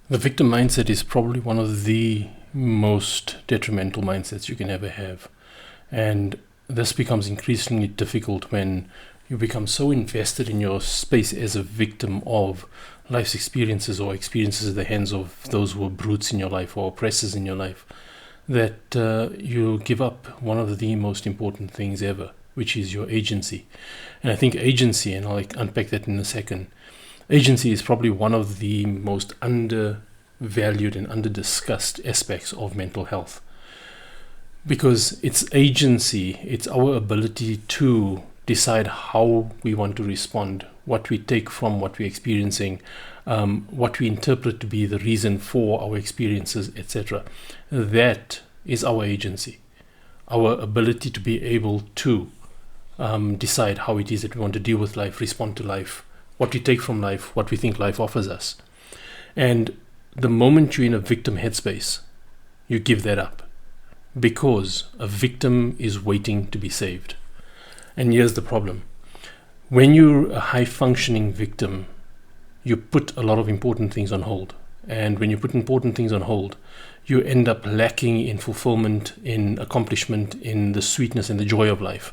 The victim mindset is probably one of the most detrimental mindsets you can ever have. And this becomes increasingly difficult when you become so invested in your space as a victim of life's experiences or experiences at the hands of those who are brutes in your life or oppressors in your life, that you give up one of the most important things ever, which is your agency. And I think agency, and I'll unpack that in a second, agency is probably one of the most undervalued and under-discussed aspects of mental health. Because it's agency, it's our ability to decide how we want to respond, what we take from what we're experiencing, what we interpret to be the reason for our experiences, etc. That is our agency, our ability to be able to decide how it is that we want to deal with life, respond to life, what we take from life, what we think life offers us. And the moment you're in a victim headspace, you give that up, because a victim is waiting to be saved. And here's the problem. When you're a high-functioning victim, you put a lot of important things on hold. And when you put important things on hold, you end up lacking in fulfillment, in accomplishment, in the sweetness and the joy of life.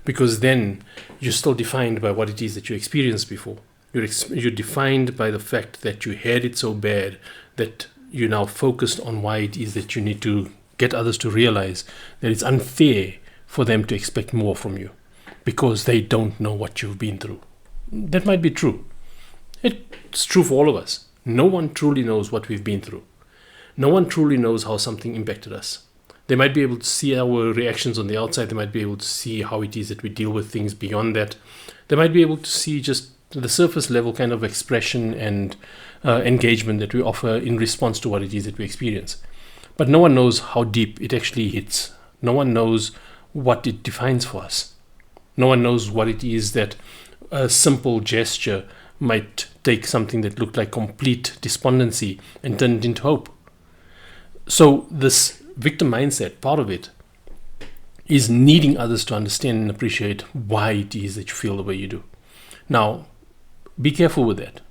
Because then you're still defined by what it is that you experienced before. You're defined by the fact that you had it so bad that you're now focused on why it is that you need to get others to realize that it's unfair for them to expect more from you because they don't know what you've been through. That might be true. It's true for all of us. No one truly knows what we've been through. No one truly knows how something impacted us. They might be able to see our reactions on the outside. They might be able to see how it is that we deal with things beyond that. They might be able to see just the surface level kind of expression and engagement that we offer in response to what it is that we experience. But no one knows how deep it actually hits. No one knows what it defines for us. No one knows what it is that a simple gesture might take something that looked like complete despondency and turn it into hope. So this victim mindset, part of it, is needing others to understand and appreciate why it is that you feel the way you do. Now, be careful with that.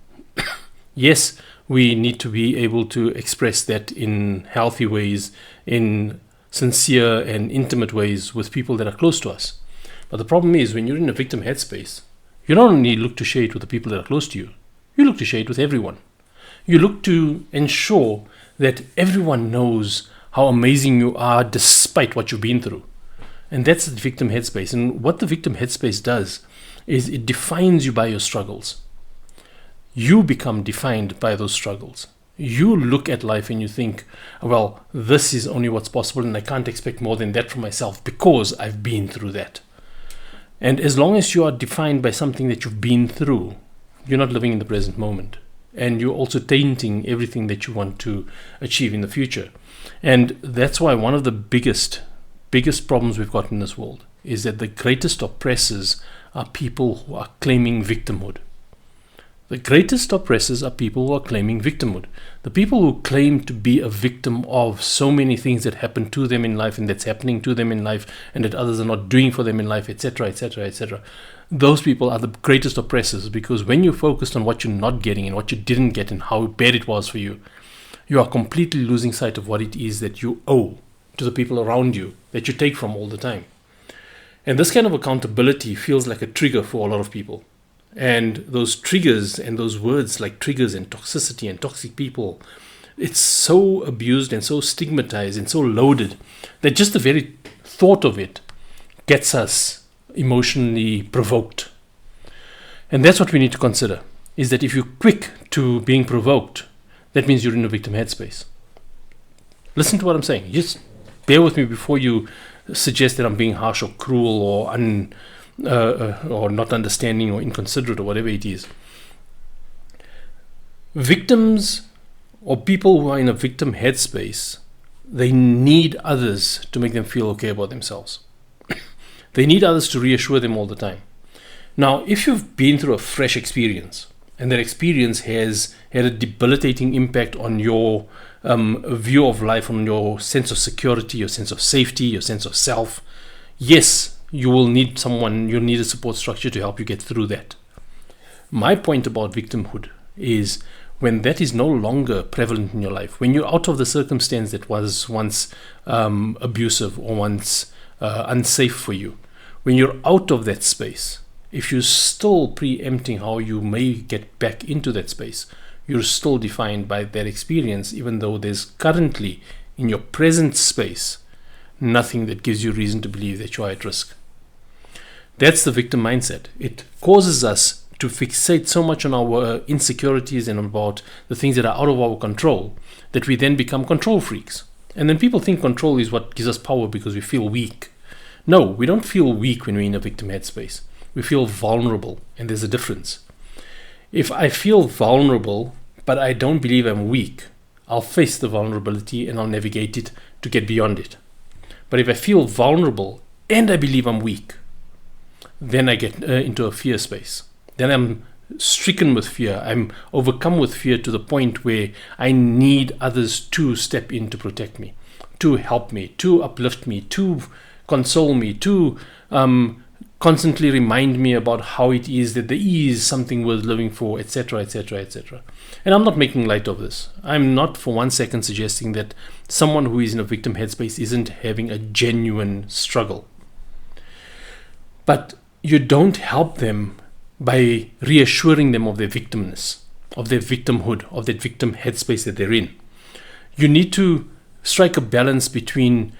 Yes, we need to be able to express that in healthy ways, in sincere and intimate ways with people that are close to us. But the problem is, when you're in a victim headspace, you don't only look to share it with the people that are close to you, you look to share it with everyone. You look to ensure that everyone knows how amazing you are despite what you've been through. And that's the victim headspace. And what the victim headspace does is it defines you by your struggles. You become defined by those struggles. You look at life and you think, well, this is only what's possible and I can't expect more than that from myself because I've been through that. And as long as you are defined by something that you've been through, you're not living in the present moment. And you're also tainting everything that you want to achieve in the future. And that's why one of the biggest problems we've got in this world is that the greatest oppressors are people who are claiming victimhood. The greatest oppressors are people who are claiming victimhood. The people who claim to be a victim of so many things that happen to them in life and that's happening to them in life and that others are not doing for them in life, etc., etc., etc. Those people are the greatest oppressors, because when you're focused on what you're not getting and what you didn't get and how bad it was for you, you are completely losing sight of what it is that you owe to the people around you that you take from all the time. And this kind of accountability feels like a trigger for a lot of people. And those triggers and those words like triggers and toxicity and toxic people, it's so abused and so stigmatized and so loaded that just the very thought of it gets us emotionally provoked. And that's what we need to consider, is that if you're quick to being provoked, that means you're in a victim headspace. Listen to what I'm saying. Just bear with me before you suggest that I'm being harsh or cruel or not understanding or inconsiderate or whatever it is. Victims or people who are in a victim headspace, they need others to make them feel okay about themselves. They need others to reassure them all the time. Now, if you've been through a fresh experience and that experience has had a debilitating impact on your view of life, on your sense of security, your sense of safety, your sense of self, yes, you will need a support structure to help you get through that. My point about victimhood is when that is no longer prevalent in your life, when you're out of the circumstance that was once abusive or once unsafe for you, when you're out of that space, if you're still preempting how you may get back into that space, you're still defined by that experience, even though there's currently in your present space nothing that gives you reason to believe that you are at risk. That's the victim mindset. It causes us to fixate so much on our insecurities and about the things that are out of our control that we then become control freaks. And then people think control is what gives us power because we feel weak. No, we don't feel weak when we're in a victim headspace. We feel vulnerable, and there's a difference. If I feel vulnerable, but I don't believe I'm weak, I'll face the vulnerability and I'll navigate it to get beyond it. But if I feel vulnerable and I believe I'm weak, then I get into a fear space. Then I'm stricken with fear. I'm overcome with fear to the point where I need others to step in to protect me, to help me, to uplift me, to console me, to constantly remind me about how it is that there is something worth living for, etc., etc., etc. And I'm not making light of this. I'm not for 1 second suggesting that someone who is in a victim headspace isn't having a genuine struggle. But you don't help them by reassuring them of their victimness, of their victimhood, of that victim headspace that they're in. You need to strike a balance between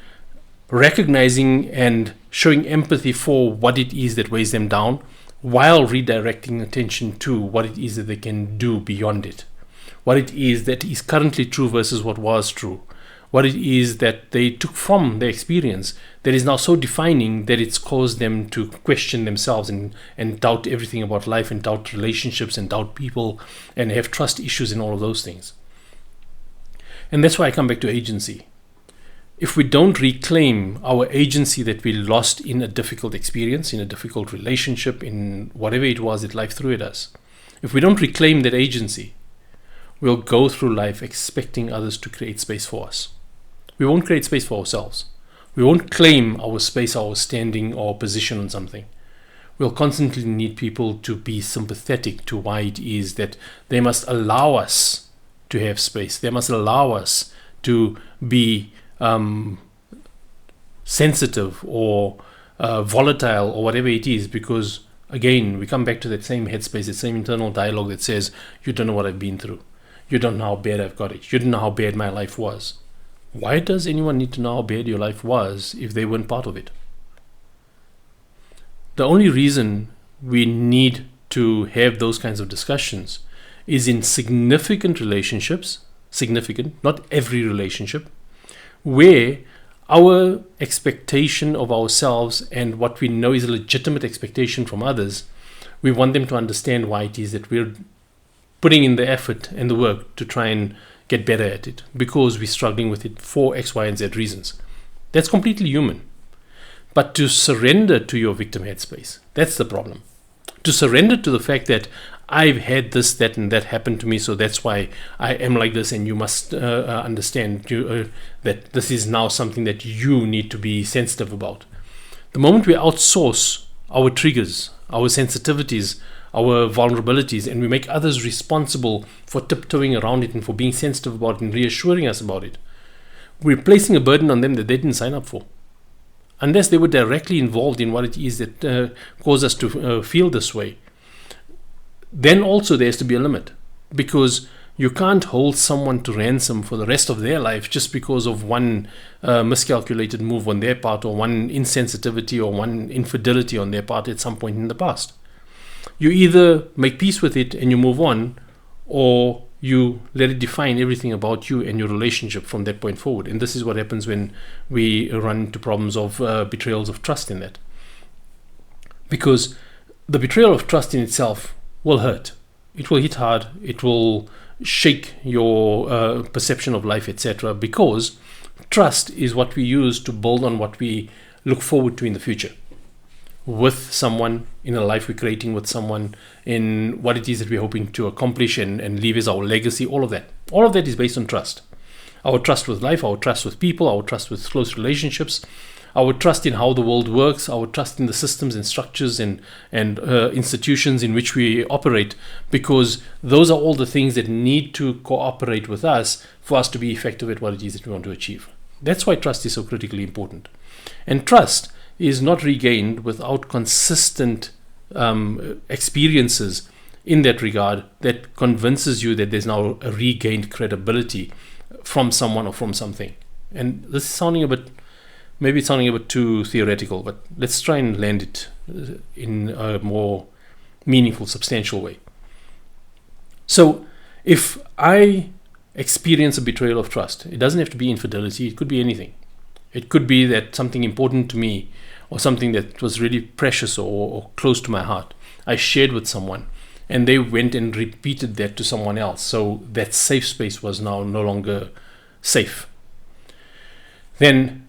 recognizing and showing empathy for what it is that weighs them down, while redirecting attention to what it is that they can do beyond it, what it is that is currently true versus what was true, what it is that they took from their experience that is now so defining that it's caused them to question themselves and doubt everything about life and doubt relationships and doubt people and have trust issues and all of those things. And that's why I come back to agency. If we don't reclaim our agency that we lost in a difficult experience, in a difficult relationship, in whatever it was that life threw at us, if we don't reclaim that agency, we'll go through life expecting others to create space for us. We won't create space for ourselves. We won't claim our space, our standing, or position on something. We'll constantly need people to be sympathetic to why it is that they must allow us to have space. They must allow us to be sensitive or volatile or whatever it is, because again we come back to that same headspace, that same internal dialogue that says, you don't know what I've been through, you don't know how bad I've got it, you don't know how bad my life was. Why does anyone need to know how bad your life was if they weren't part of it? The only reason we need to have those kinds of discussions is in significant relationships, significant, not every relationship, where our expectation of ourselves and what we know is a legitimate expectation from others, we want them to understand why it is that we're putting in the effort and the work to try and get better at it, because we're struggling with it for X, Y, and Z reasons. That's completely human. But to surrender to your victim headspace, that's the problem. To surrender to the fact that I've had this, that, and that happened to me, so that's why I am like this, and you must understand that this is now something that you need to be sensitive about. The moment we outsource our triggers, our sensitivities, our vulnerabilities, and we make others responsible for tiptoeing around it and for being sensitive about it and reassuring us about it, we're placing a burden on them that they didn't sign up for. Unless they were directly involved in what it is that caused us to feel this way, then also there has to be a limit, because you can't hold someone to ransom for the rest of their life just because of one miscalculated move on their part, or one insensitivity or one infidelity on their part at some point in the past. You either make peace with it and you move on, or you let it define everything about you and your relationship from that point forward. And this is what happens when we run into problems of betrayals of trust in that. Because the betrayal of trust in itself will hurt. It will hit hard. It will shake your perception of life, etc. Because trust is what we use to build on what we look forward to in the future. With someone, in a life we're creating with someone, in what it is that we're hoping to accomplish and leave as our legacy, all of that. All of that is based on trust. Our trust with life, our trust with people, our trust with close relationships, our trust in how the world works, our trust in the systems and structures and institutions in which we operate, because those are all the things that need to cooperate with us for us to be effective at what it is that we want to achieve. That's why trust is so critically important. And trust is not regained without consistent experiences in that regard that convinces you that there's now a regained credibility from someone or from something. And this is sounding a bit too theoretical, but let's try and land it in a more meaningful, substantial way. So if I experience a betrayal of trust, it doesn't have to be infidelity, it could be anything. It could be that something important to me or something that was really precious or close to my heart, I shared with someone, and they went and repeated that to someone else. So that safe space was now no longer safe. Then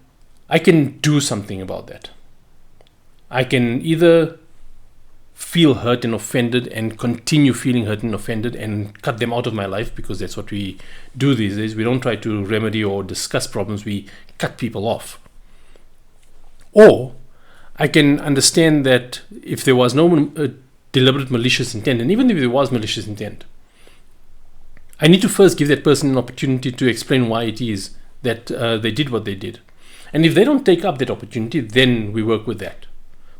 I can do something about that. I can either feel hurt and offended and continue feeling hurt and offended and cut them out of my life, because that's what we do these days. We don't try to remedy or discuss problems, we cut people off. Or I can understand that if there was no deliberate malicious intent, and even if there was malicious intent, I need to first give that person an opportunity to explain why it is that they did what they did. And if they don't take up that opportunity, then we work with that.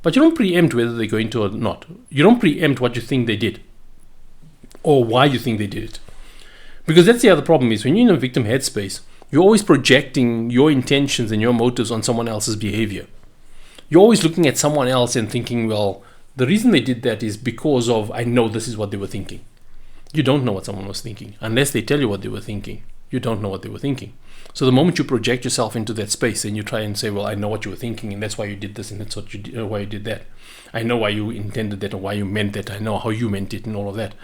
But you don't preempt whether they're going to or not. You don't preempt what you think they did or why you think they did it. Because that's the other problem, is when you're in a victim headspace, you're always projecting your intentions and your motives on someone else's behavior. You're always looking at someone else and thinking, well, the reason they did that is because of, I know this is what they were thinking. You don't know what someone was thinking. Unless they tell you what they were thinking, you don't know what they were thinking. So the moment you project yourself into that space and you try and say, well, I know what you were thinking, and that's why you did this, and that's what you did, why you did that. I know why you intended that or why you meant that. I know how you meant it and all of that.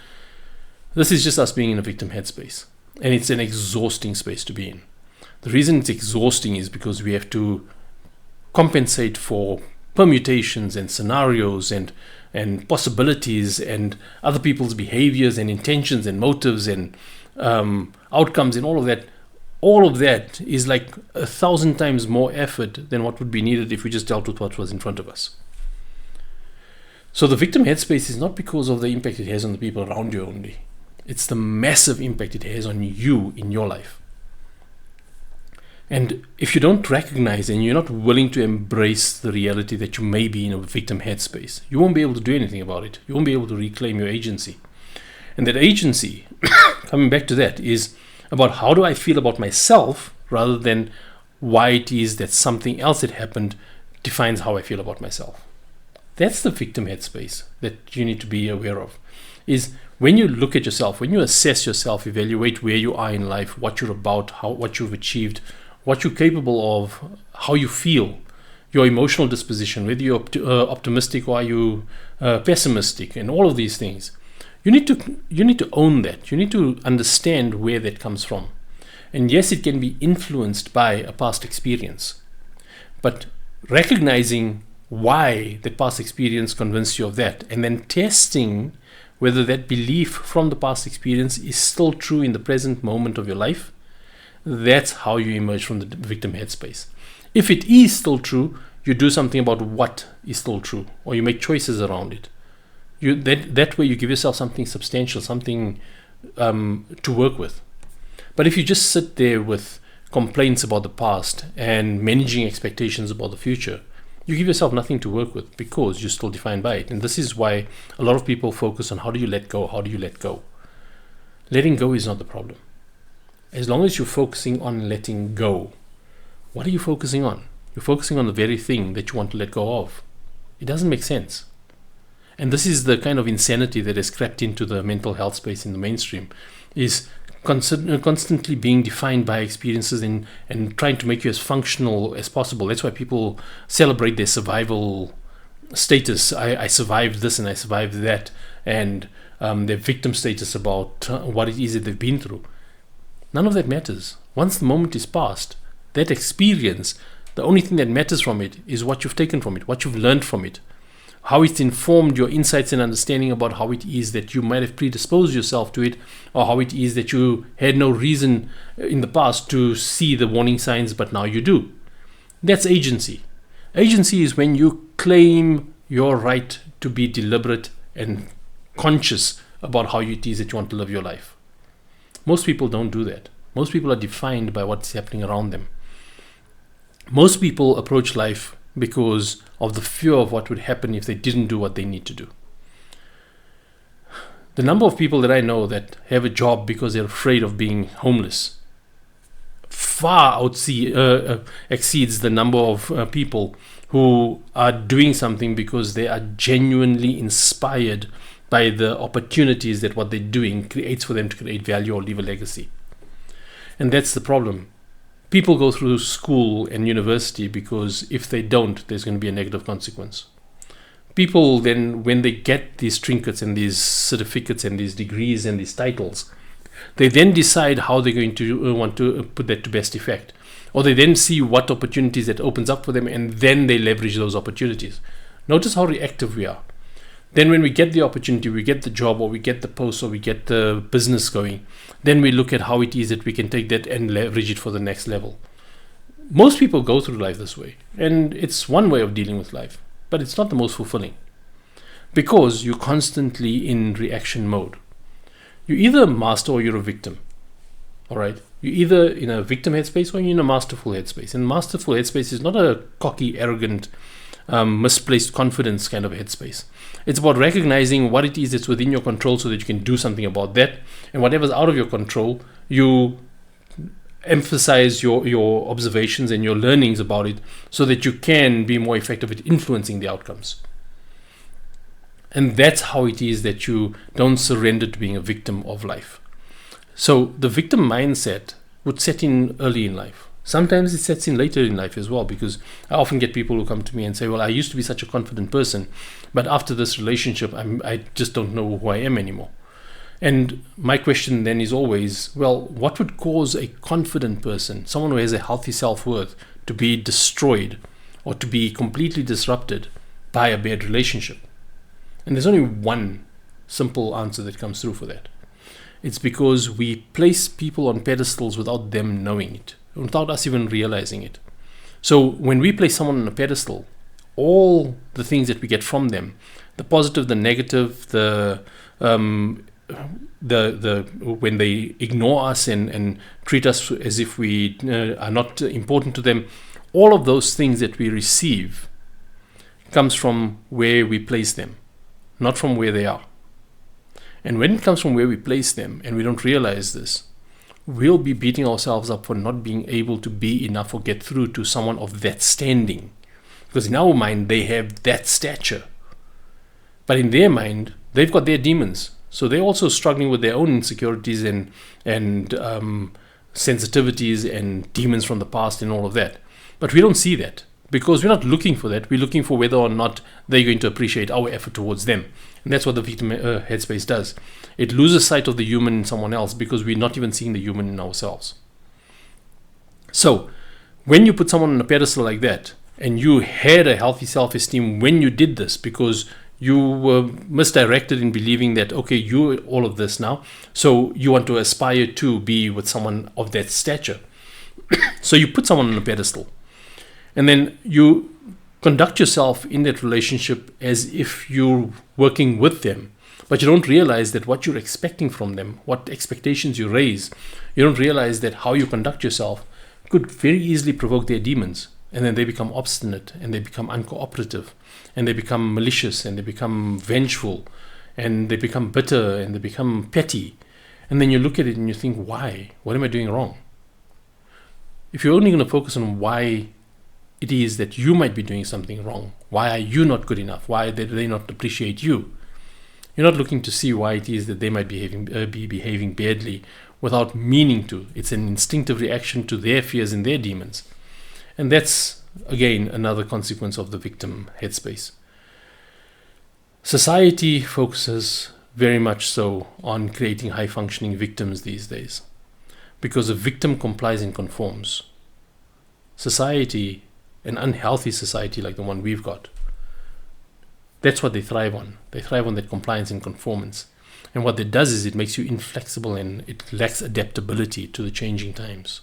This is just us being in a victim headspace. And it's an exhausting space to be in. The reason it's exhausting is because we have to compensate for permutations and scenarios and possibilities and other people's behaviors and intentions and motives and outcomes and all of that. All of that is like 1,000 times more effort than what would be needed if we just dealt with what was in front of us. So the victim headspace is not because of the impact it has on the people around you only. It's the massive impact it has on you in your life. And if you don't recognize and you're not willing to embrace the reality that you may be in a victim headspace, you won't be able to do anything about it. You won't be able to reclaim your agency. And that agency, coming back to that, is about how do I feel about myself rather than why it is that something else that happened defines how I feel about myself. That's the victim headspace that you need to be aware of. Is when you look at yourself, when you assess yourself, evaluate where you are in life, what you're about, what you've achieved, what you're capable of, how you feel, your emotional disposition, whether you're optimistic or are you pessimistic, and all of these things. You need to own that. You need to understand where that comes from. And yes, it can be influenced by a past experience. But recognizing why the past experience convinced you of that, and then testing whether that belief from the past experience is still true in the present moment of your life, that's how you emerge from the victim headspace. If it is still true, you do something about what is still true, or you make choices around it. That way you give yourself something substantial, something to work with. But if you just sit there with complaints about the past and managing expectations about the future, you give yourself nothing to work with because you're still defined by it. And this is why a lot of people focus on how do you let go? How do you let go? Letting go is not the problem. As long as you're focusing on letting go, what are you focusing on? You're focusing on the very thing that you want to let go of. It doesn't make sense. And this is the kind of insanity that has crept into the mental health space in the mainstream, is constantly being defined by experiences and trying to make you as functional as possible. That's why people celebrate their survival status. I survived this and I survived that, and their victim status about what it is that they've been through. None of that matters. Once the moment is past, that experience, the only thing that matters from it is what you've taken from it, what you've learned from it, how it's informed your insights and understanding about how it is that you might have predisposed yourself to it, or how it is that you had no reason in the past to see the warning signs, but now you do. That's agency. Agency is when you claim your right to be deliberate and conscious about how it is that you want to live your life. Most people don't do that. Most people are defined by what's happening around them. Most people approach life because of the fear of what would happen if they didn't do what they need to do. The number of people that I know that have a job because they're afraid of being homeless far exceeds the number of people who are doing something because they are genuinely inspired by the opportunities that what they're doing creates for them to create value or leave a legacy. And that's the problem. People go through school and university because if they don't, there's going to be a negative consequence. People then, when they get these trinkets and these certificates and these degrees and these titles, they then decide how they're going to want to put that to best effect. Or they then see what opportunities that opens up for them, and then they leverage those opportunities. Notice how reactive we are. Then when we get the opportunity, we get the job, or we get the post, or we get the business going, then we look at how it is that we can take that and leverage it for the next level. Most people go through life this way, and it's one way of dealing with life, but it's not the most fulfilling because you're constantly in reaction mode. You're either a master or you're a victim. All right? You're either in a victim headspace or you're in a masterful headspace. And masterful headspace is not a cocky, arrogant, misplaced confidence kind of headspace. It's about recognizing what it is that's within your control so that you can do something about that. And whatever's out of your control, you emphasize your observations and your learnings about it so that you can be more effective at influencing the outcomes. And that's how it is that you don't surrender to being a victim of life. So the victim mindset would set in early in life. Sometimes it sets in later in life as well, because I often get people who come to me and say, well, I used to be such a confident person, but after this relationship, I just don't know who I am anymore. And my question then is always, well, what would cause a confident person, someone who has a healthy self-worth, to be destroyed or to be completely disrupted by a bad relationship? And there's only one simple answer that comes through for that. It's because we place people on pedestals without them knowing it, without us even realizing it. So when we place someone on a pedestal, all the things that we get from them, the positive, the negative, the when they ignore us and treat us as if we are not important to them, all of those things that we receive comes from where we place them, not from where they are. And when it comes from where we place them and we don't realize this, we'll be beating ourselves up for not being able to be enough or get through to someone of that standing. Because in our mind, they have that stature. But in their mind, they've got their demons. So they're also struggling with their own insecurities and sensitivities and demons from the past and all of that. But we don't see that because we're not looking for that. We're looking for whether or not they're going to appreciate our effort towards them. And that's what the victim headspace does. It loses sight of the human in someone else because we're not even seeing the human in ourselves. So when you put someone on a pedestal like that, and you had a healthy self-esteem when you did this because you were misdirected in believing that, okay, you're all of this now, so you want to aspire to be with someone of that stature. So you put someone on a pedestal, and then you conduct yourself in that relationship as if you're working with them, but you don't realize that what you're expecting from them, what expectations you raise, you don't realize that how you conduct yourself could very easily provoke their demons. And then they become obstinate, and they become uncooperative, and they become malicious, and they become vengeful, and they become bitter, and they become petty. And then you look at it and you think, why? What am I doing wrong? If you're only going to focus on why it is that you might be doing something wrong, why are you not good enough? Why do they not appreciate you? You're not looking to see why it is that they might be behaving badly without meaning to. It's an instinctive reaction to their fears and their demons. And that's, again, another consequence of the victim headspace. Society focuses very much so on creating high-functioning victims these days, because a victim complies and conforms. Society, an unhealthy society like the one we've got, that's what they thrive on. They thrive on that compliance and conformance. And what that does is it makes you inflexible and it lacks adaptability to the changing times.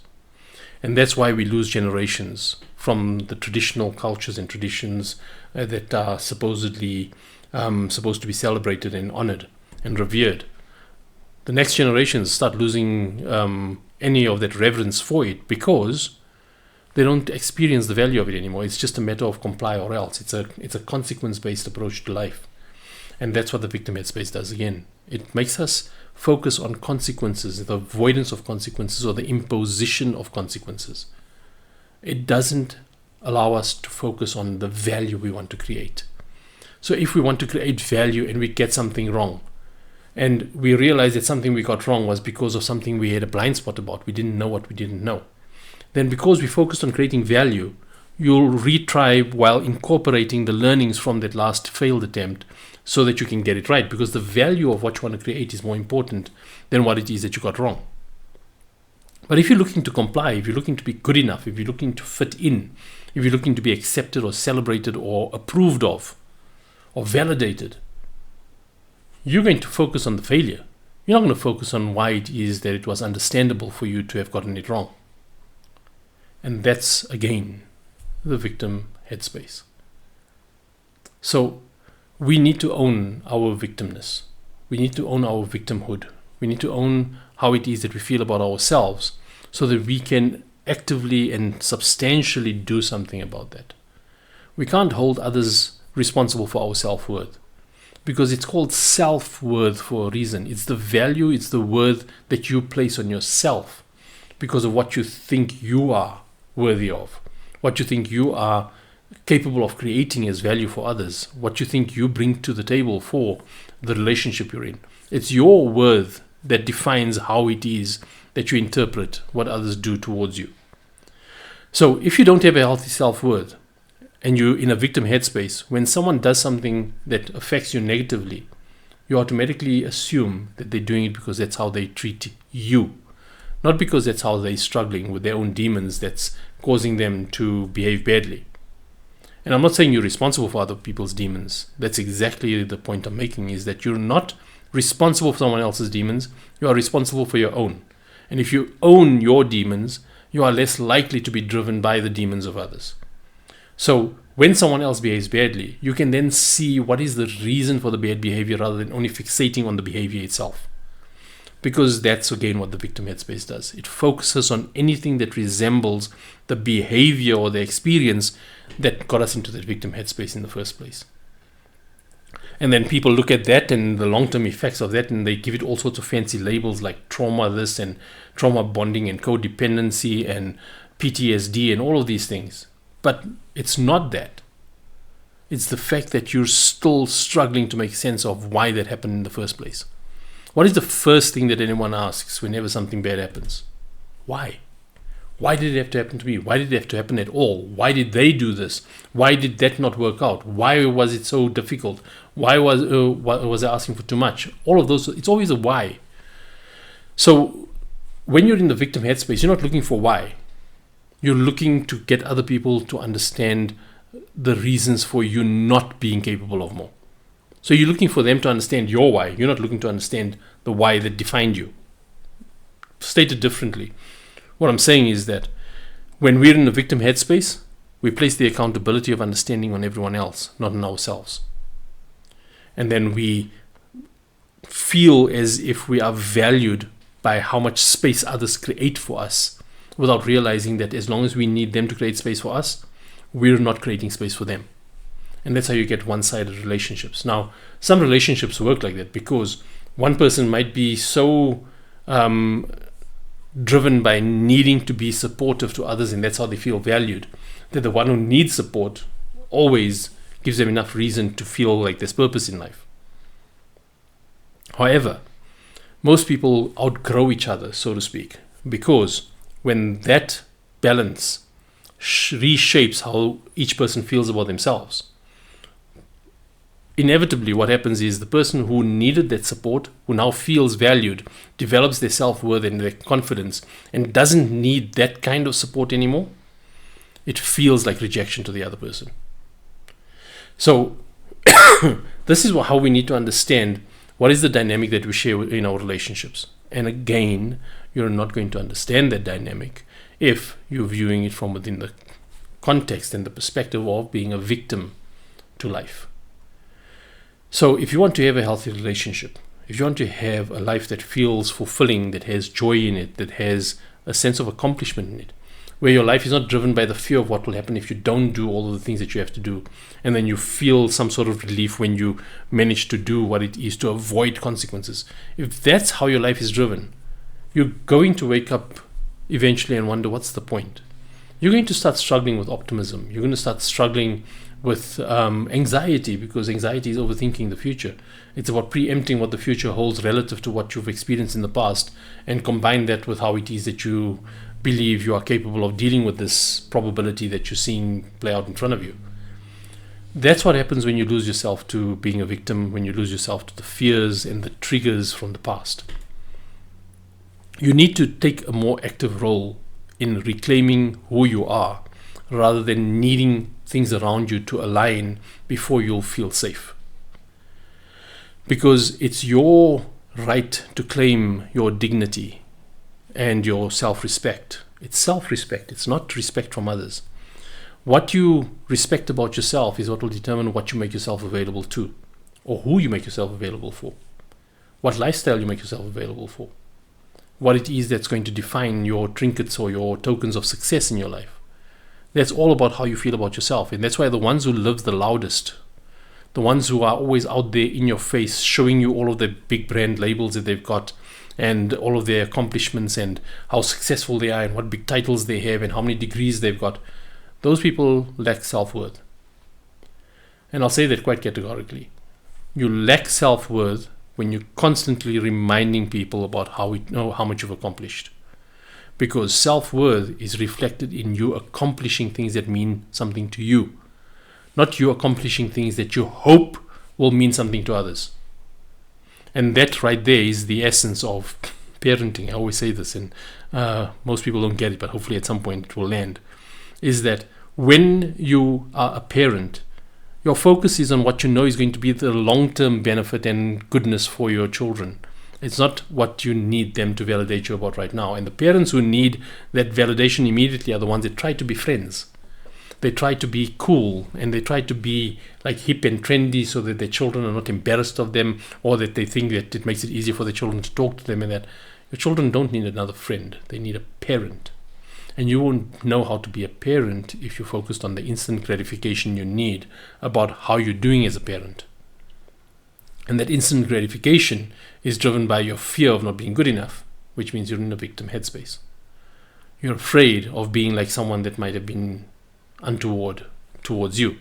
And that's why we lose generations from the traditional cultures and traditions that are supposedly supposed to be celebrated and honored and revered. The next generations start losing any of that reverence for it because they don't experience the value of it anymore. It's just a matter of comply or else. It's a consequence-based approach to life. And that's what the victim headspace does again. It makes us focus on consequences, the avoidance of consequences or the imposition of consequences. It doesn't allow us to focus on the value we want to create. So if we want to create value and we get something wrong, and we realize that something we got wrong was because of something we had a blind spot about, we didn't know what we didn't know, then because we focused on creating value, you'll retry while incorporating the learnings from that last failed attempt so that you can get it right, because the value of what you want to create is more important than what it is that you got wrong. But if you're looking to comply, if you're looking to be good enough, if you're looking to fit in, if you're looking to be accepted or celebrated or approved of or validated, you're going to focus on the failure. You're not going to focus on why it is that it was understandable for you to have gotten it wrong. And that's, again, the victim headspace. So we need to own our victimness. We need to own our victimhood. We need to own how it is that we feel about ourselves so that we can actively and substantially do something about that. We can't hold others responsible for our self-worth, because it's called self-worth for a reason. It's the value, it's the worth that you place on yourself because of what you think you are worthy of, what you think you are capable of creating as value for others, what you think you bring to the table for the relationship you're in. It's your worth that defines how it is that you interpret what others do towards you. So if you don't have a healthy self-worth and you're in a victim headspace, when someone does something that affects you negatively, you automatically assume that they're doing it because that's how they treat you, not because that's how they're struggling with their own demons that's causing them to behave badly. And I'm not saying you're responsible for other people's demons. That's exactly the point I'm making, is that you're not responsible for someone else's demons. You are responsible for your own. And if you own your demons, you are less likely to be driven by the demons of others. So when someone else behaves badly, you can then see what is the reason for the bad behavior rather than only fixating on the behavior itself. Because that's again what the victim headspace does. It focuses on anything that resembles the behavior or the experience that got us into that victim headspace in the first place. And then people look at that and the long-term effects of that, and they give it all sorts of fancy labels like trauma this and trauma bonding and codependency and PTSD and all of these things. But it's not that. It's the fact that you're still struggling to make sense of why that happened in the first place. What is the first thing that anyone asks whenever something bad happens? Why? Why did it have to happen to me? Why did it have to happen at all? Why did they do this? Why did that not work out? Why was it so difficult? Why was I asking for too much? All of those, it's always a why. So when you're in the victim headspace, you're not looking for why. You're looking to get other people to understand the reasons for you not being capable of more. So you're looking for them to understand your why. You're not looking to understand the why that defined you. Stated differently, what I'm saying is that when we're in the victim headspace, we place the accountability of understanding on everyone else, not on ourselves. And then we feel as if we are valued by how much space others create for us, without realizing that as long as we need them to create space for us, we're not creating space for them. And that's how you get one-sided relationships. Now, some relationships work like that because one person might be so driven by needing to be supportive to others, and that's how they feel valued, that the one who needs support always gives them enough reason to feel like there's purpose in life. However, most people outgrow each other, so to speak, because when that balance reshapes how each person feels about themselves, inevitably what happens is the person who needed that support, who now feels valued, develops their self-worth and their confidence and doesn't need that kind of support anymore. It feels like rejection to the other person. So this is how we need to understand what is the dynamic that we share in our relationships. And again, you're not going to understand that dynamic if you're viewing it from within the context and the perspective of being a victim to life. So if you want to have a healthy relationship, if you want to have a life that feels fulfilling, that has joy in it, that has a sense of accomplishment in it, where your life is not driven by the fear of what will happen if you don't do all of the things that you have to do, and then you feel some sort of relief when you manage to do what it is to avoid consequences. If that's how your life is driven, you're going to wake up eventually and wonder, what's the point? You're going to start struggling with optimism. You're going to start struggling with anxiety, because anxiety is overthinking the future. It's about preempting what the future holds relative to what you've experienced in the past, and combine that with how it is that you believe you are capable of dealing with this probability that you're seeing play out in front of you. That's what happens when you lose yourself to being a victim, when you lose yourself to the fears and the triggers from the past. You need to take a more active role in reclaiming who you are, rather than needing things around you to align before you'll feel safe. Because it's your right to claim your dignity and your self-respect. It's self-respect. It's not respect from others. What you respect about yourself is what will determine what you make yourself available to, or who you make yourself available for, what lifestyle you make yourself available for, what it is that's going to define your trinkets or your tokens of success in your life. That's all about how you feel about yourself. And that's why the ones who live the loudest, the ones who are always out there in your face, showing you all of the big brand labels that they've got, and all of their accomplishments, and how successful they are, and what big titles they have, and how many degrees they've got, those people lack self-worth. And I'll say that quite categorically. You lack self-worth when you're constantly reminding people about how much you've accomplished. Because self-worth is reflected in you accomplishing things that mean something to you, not you accomplishing things that you hope will mean something to others. And that right there is the essence of parenting. I always say this, and most people don't get it, but hopefully at some point it will land, is that when you are a parent, your focus is on what you know is going to be the long-term benefit and goodness for your children. It's not what you need them to validate you about right now. And the parents who need that validation immediately are the ones that try to be friends. They try to be cool, and they try to be like hip and trendy so that their children are not embarrassed of them, or that they think that it makes it easier for the children to talk to them, and that your children don't need another friend. They need a parent. And you won't know how to be a parent if you're focused on the instant gratification you need about how you're doing as a parent. And that instant gratification is driven by your fear of not being good enough, which means you're in a victim headspace. You're afraid of being like someone that might have been untoward towards you.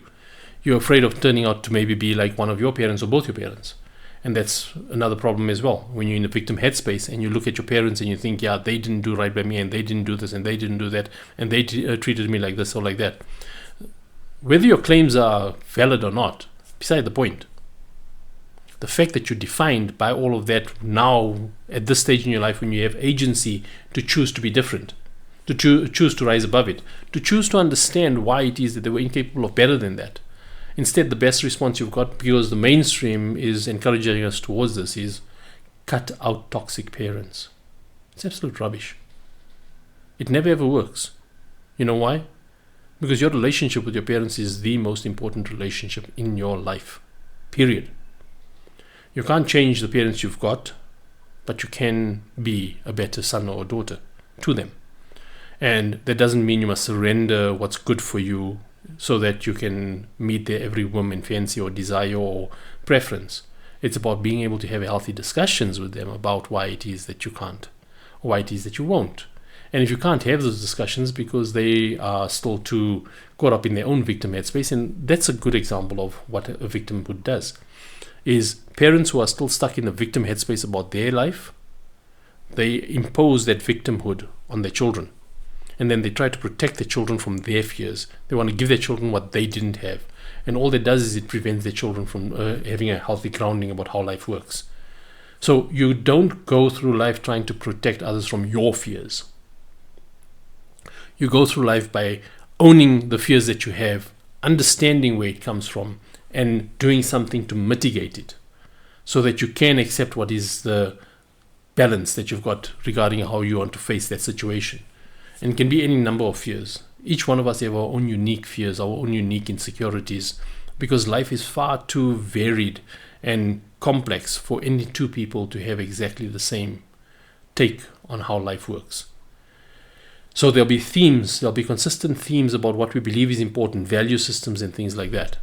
You're afraid of turning out to maybe be like one of your parents or both your parents. And that's another problem as well. When you're in a victim headspace and you look at your parents and you think, yeah, they didn't do right by me, and they didn't do this, and they didn't do that, and they treated me like this or like that. Whether your claims are valid or not, beside the point. The fact that you're defined by all of that now, at this stage in your life, when you have agency to choose to be different, to choose to rise above it, to choose to understand why it is that they were incapable of better than that. Instead, the best response you've got, because the mainstream is encouraging us towards this, is cut out toxic parents. It's absolute rubbish. It never ever works. You know why? Because your relationship with your parents is the most important relationship in your life. Period. You can't change the parents you've got, but you can be a better son or daughter to them. And that doesn't mean you must surrender what's good for you so that you can meet their every whim and fancy or desire or preference. It's about being able to have healthy discussions with them about why it is that you can't, or why it is that you won't. And if you can't have those discussions because they are still too caught up in their own victim headspace, and that's a good example of what a victimhood does, is parents who are still stuck in the victim headspace about their life, they impose that victimhood on their children. And then they try to protect their children from their fears. They want to give their children what they didn't have. And all that does is it prevents their children from having a healthy grounding about how life works. So you don't go through life trying to protect others from your fears. You go through life by owning the fears that you have, understanding where it comes from, and doing something to mitigate it, so that you can accept what is the balance that you've got regarding how you want to face that situation. And it can be any number of fears. Each one of us have our own unique fears, our own unique insecurities, because life is far too varied and complex for any two people to have exactly the same take on how life works. So there'll be consistent themes about what we believe is important, value systems and things like that.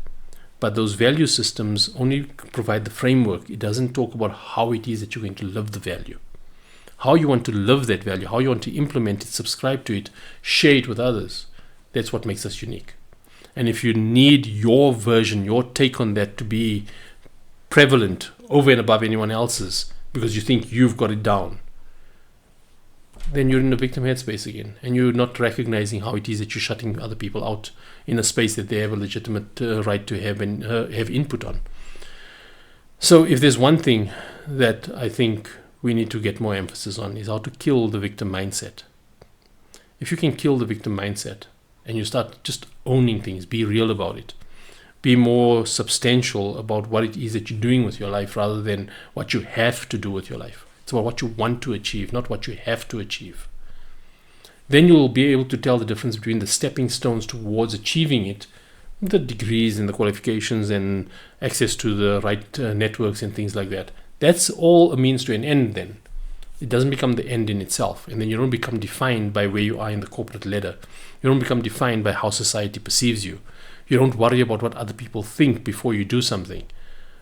But those value systems only provide the framework. It doesn't talk about how it is that you're going to live the value. How you want to live that value, how you want to implement it, subscribe to it, share it with others. That's what makes us unique. And if you need your version, your take on that to be prevalent over and above anyone else's because you think you've got it down, then you're in the victim headspace again, and you're not recognizing how it is that you're shutting other people out in a space that they have a legitimate right to have and have input on. So if there's one thing that I think we need to get more emphasis on, is how to kill the victim mindset. If you can kill the victim mindset and you start just owning things, be real about it, be more substantial about what it is that you're doing with your life rather than what you have to do with your life. It's about what you want to achieve, not what you have to achieve. Then you'll be able to tell the difference between the stepping stones towards achieving it, the degrees and the qualifications and access to the right networks and things like that. That's all a means to an end then. It doesn't become the end in itself. And then you don't become defined by where you are in the corporate ladder. You don't become defined by how society perceives you. You don't worry about what other people think before you do something.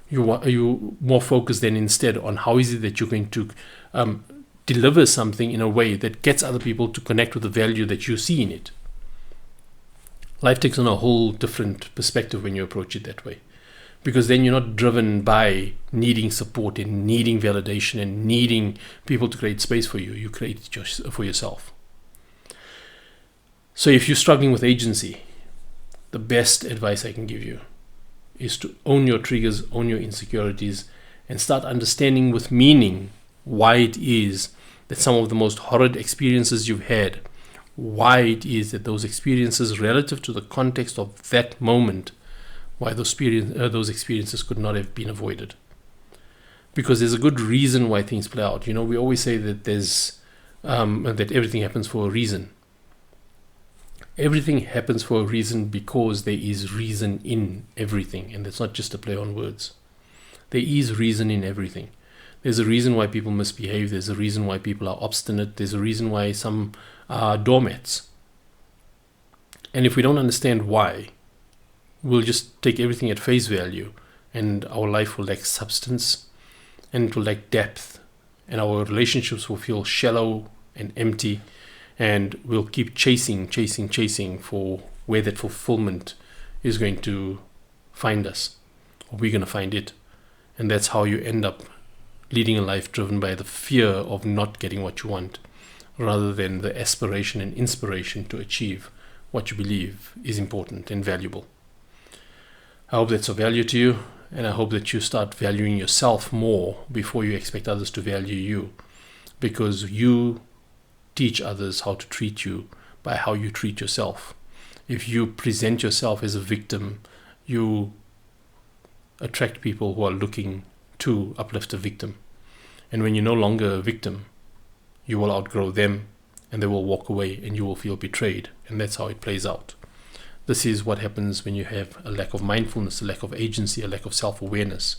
You more focused then instead on how is it that you're going to deliver something in a way that gets other people to connect with the value that you see in it. Life takes on a whole different perspective when you approach it that way, because then you're not driven by needing support and needing validation and needing people to create space for you. You create it for yourself. So if you're struggling with agency, the best advice I can give you is to own your triggers, own your insecurities, and start understanding with meaning why it is that some of the most horrid experiences you've had, why it is that those experiences relative to the context of that moment, why those experiences could not have been avoided. Because there's a good reason why things play out. We always say that that everything happens for a reason. Everything happens for a reason because there is reason in everything. And that's not just a play on words. There is reason in everything. There's a reason why people misbehave. There's a reason why people are obstinate. There's a reason why some are doormats. And if we don't understand why, we'll just take everything at face value, and our life will lack substance, and it will lack depth, and our relationships will feel shallow and empty, and we'll keep chasing for where that fulfillment is going to find us, or we're going to find it. And that's how you end up leading a life driven by the fear of not getting what you want, rather than the aspiration and inspiration to achieve what you believe is important and valuable. I hope that's of value to you, and I hope that you start valuing yourself more before you expect others to value you, because you teach others how to treat you by how you treat yourself. If you present yourself as a victim, you attract people who are looking to uplift a victim. And when you're no longer a victim, you will outgrow them, and they will walk away, and you will feel betrayed. And that's how it plays out. This is what happens when you have a lack of mindfulness, a lack of agency, a lack of self-awareness.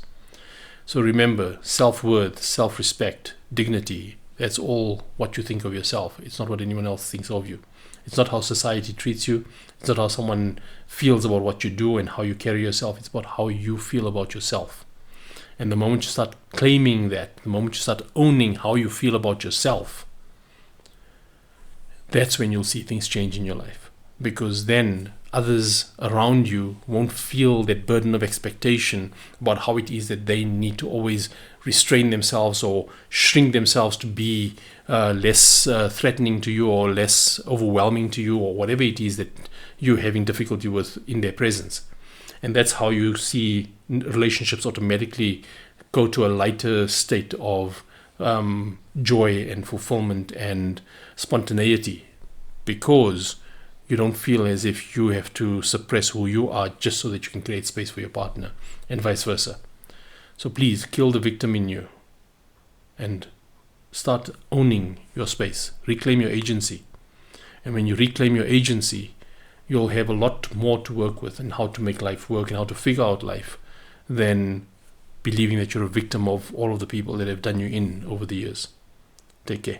So remember, self-worth, self-respect, dignity, that's all what you think of yourself. It's not what anyone else thinks of you. It's not how society treats you. It's not how someone feels about what you do and how you carry yourself. It's about how you feel about yourself. And the moment you start claiming that, the moment you start owning how you feel about yourself, that's when you'll see things change in your life. Because then others around you won't feel that burden of expectation about how it is that they need to always restrain themselves or shrink themselves to be less threatening to you or less overwhelming to you, or whatever it is that you're having difficulty with in their presence. And that's how you see relationships automatically go to a lighter state of joy and fulfillment and spontaneity, because you don't feel as if you have to suppress who you are just so that you can create space for your partner, and vice versa. So please kill the victim in you and start owning your space, reclaim your agency. And when you reclaim your agency, you'll have a lot more to work with and how to make life work and how to figure out life than believing that you're a victim of all of the people that have done you in over the years. Take care.